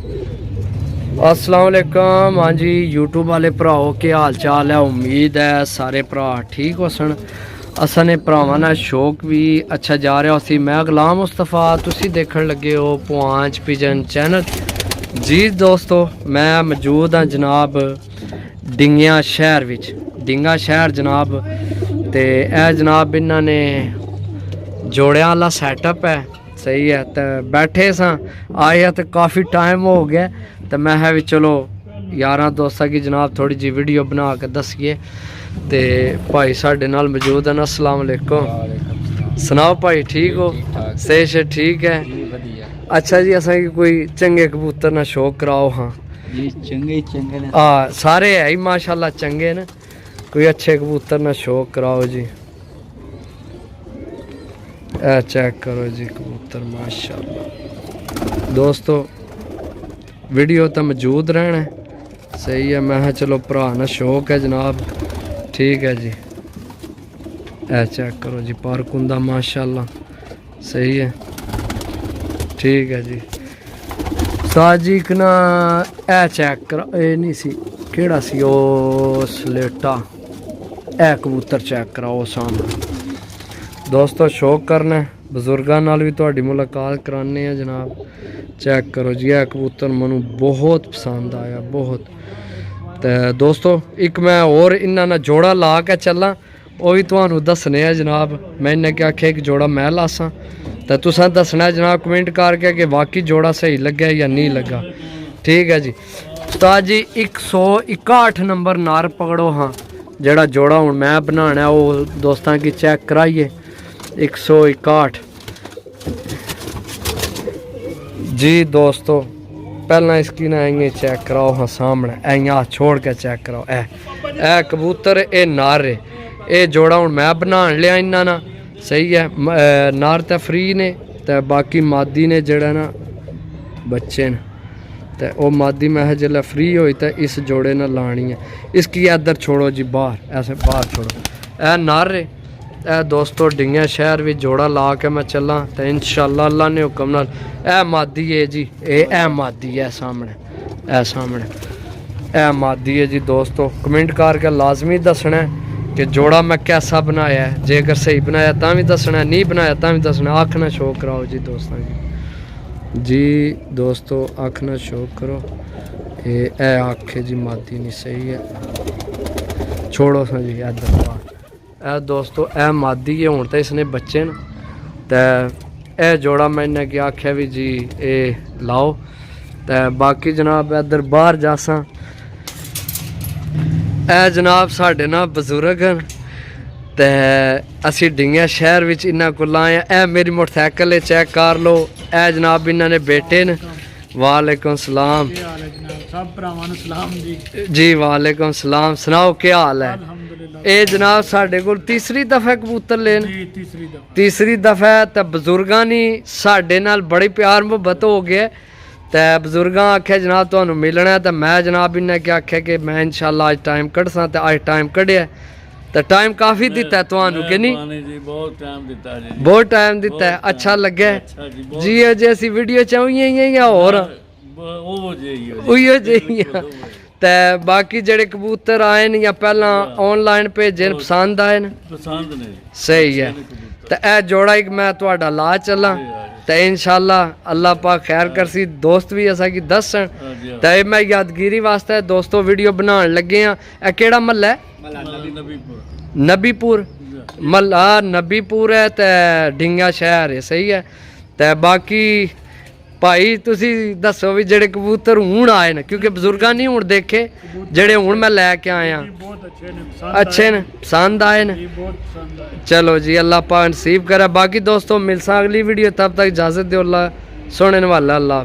अस्सलाम वालेकुम। हाँ जी यूट्यूब वाले भराओ के हाल चाल है। उम्मीद है सारे भरा ठीक हो सन। असने भरावां दा शौक भी अच्छा जा रहा सी। मैं गुलाम मुस्तफा, तुसी देखण लगे हो पुआंच पिजन चैनल। जी दोस्तों, मैं मौजूद हाँ जनाब डिंगिया शहर विच। डिंगा शहर जनाब, ते ए जनाब इन्हां ने जोड़ियां वाला सैटअप है, सही है। तो बैठे सा आए तो काफ़ी टाइम हो गया, तो मैं है भी चलो यारां दोस्तां की जनाब थोड़ी जी वीडियो बना के दसिए। तो भाई साढ़े नाल मौजूद हैं। अस्सलाम वालेकुम। सुनाओ भाई ठीक हो? सेहत ठीक है? अच्छा जी, असा कोई चंगे कबूतर ना शौक कराओ। हाँ जी चंगे चंगे ने। हाँ सारे है ही माशाल्लाह चंगे न। कोई अच्छे कबूतर ना शौक कराओ जी। ए चेक करो जी कबूतर माशाल्लाह। दोस्तों वीडियो तो मौजूद रहना है, सही है। मैं चलो भरा ना शौक है जनाब, ठीक है जी। ए चेक करो जी पारकुंदा माशाल्लाह, सही है, ठीक है जी। साजी एक ना ए चेक करो, ए नहीं सी केड़ा सी ओ सलेटा। ए कबूतर चेक कराओ सामने। दोस्तों शौक करना है, बजुर्गों नाल भी तुहाडी मुलाकात कराने हैं जनाब। चेक करो जी यह कबूतर मैनू बहुत पसंद आया, बहुत। तो दोस्तों एक मैं और इन्हां नाल जोड़ा ला के चला, वो भी तुहानू दसने है जनाब। मैं इन्हें क्या आखे एक जोड़ा मैं लासा, तो तुसां दसना है जनाब कमेंट करके कि वाकई जोड़ा सही लग्या या नहीं लगा, ठीक है जी। उस्ताद जी 161 नंबर नार पकड़ो। हाँ जड़ा जोड़ा हूँ मैं बनाना है वो दोस्तों की चेक कराइए। 161 जी दोस्तों। पहला इसकी ना इं चेक कराओ। हाँ सामने इं छोड़ के चेक कराओ। ए कबूतर ए नार है, ये जोड़ा हूँ मैं बना लिया इन्ना ना, सही है। नार तो फ्री ने, तो बाकी मादी ने जड़ा ना बच्चे न, तो वो मादी मैं जिसलै फ्री हुई तो इस जोड़े ना लानी है। इसकी इधर छोड़ो जी बाहर, ऐसे बाहर छोड़ो। ए नार है। ए दोस्तों डिंगिया शहर भी जोड़ा ला के मैं चला, तो इंशाअल्लाह अल्लाह ने हुक्म नाल ए मादी है जी। ए मादी है सामने, ए सामने ए मादी है जी। दोस्तों कमेंट करके लाजमी दसना है कि जोड़ा मैं कैसा बनाया है। जे अगर सही बनाया तो भी दसना, नहीं बनाया तो भी दसना। आखना शौक कराओ जी दोस्तों जी दोस्तों आखना शौक करो। ए आखे जी मादी नहीं, सही है। छोड़ो सा जी इधर। ए दोस्तों ए मादी है, हूँ तो इसने बच्चे न, तो ए जोड़ा मैं इन्हें क्या आख्या भी जी ए लाओ। तो बाकी जनाब इधर बाहर जासा, ए जनाब साढ़े ना बजुर्ग हैं, तो असी डिंगिया शहर विच इन्हां कोल आए। ए मेरी मोटरसाइकिल है, चेक कर लो। ए जनाब इन्हां ने बेटे न। वालेकुम सलाम जी। वालेकुम सलाम। सुनाओ क्या हाल है? ये जनाब साढ़े को तीसरी दफा कबूतर लेन, तीसरी दफा। तो बजुर्गों ने साढ़े नाल बड़ी प्यार मुहब्बत हो गया, तो बजुर्गों आख्या जनाब तुहानू मिलना है। तो मैं जनाब इन्हें क्या आख्या कि मैं इंशाअल्लाह अज टाइम कढ़सा, तो अज टाइम कढ़िया। तो टाइम काफ़ी दिता है तुहानू कि नहीं? बहुत टाइम दिता है। अच्छा लगे जी जे असी वीडियो चाहिए और उइयो जी। तो बाकी जड़े कबूतर आए न या पहला ऑनलाइन भेजे पसंद आए न, सही है। तो यह जोड़ा एक मैं तुहाडा ला चला, तो इंशाअल्लाह अल्लाह पाक खैर करसी। दोस्त भी असा की दसन, तो मैं यादगिरी वास्ते दोस्तों वीडियो बनाने लगे हाँ। यह केड़ा महला है? नबीपुर महला नबीपुर है, तो डिंगा शहर है, सही है। तो बाकी भाई तुसी दसो भी जड़े कबूतर हूँ आए न, क्योंकि बजुर्गों नहीं हूँ देखे, जड़े हूँ मैं लैके आया अच्छे न, पसंद आए न। चलो जी अल्लाह पाक नसीब करे। बाकी दोस्तों मिलसा अगली वीडियो, तब तक इजाज़त दो। अल्लाह सोने वाला। अल्लाह।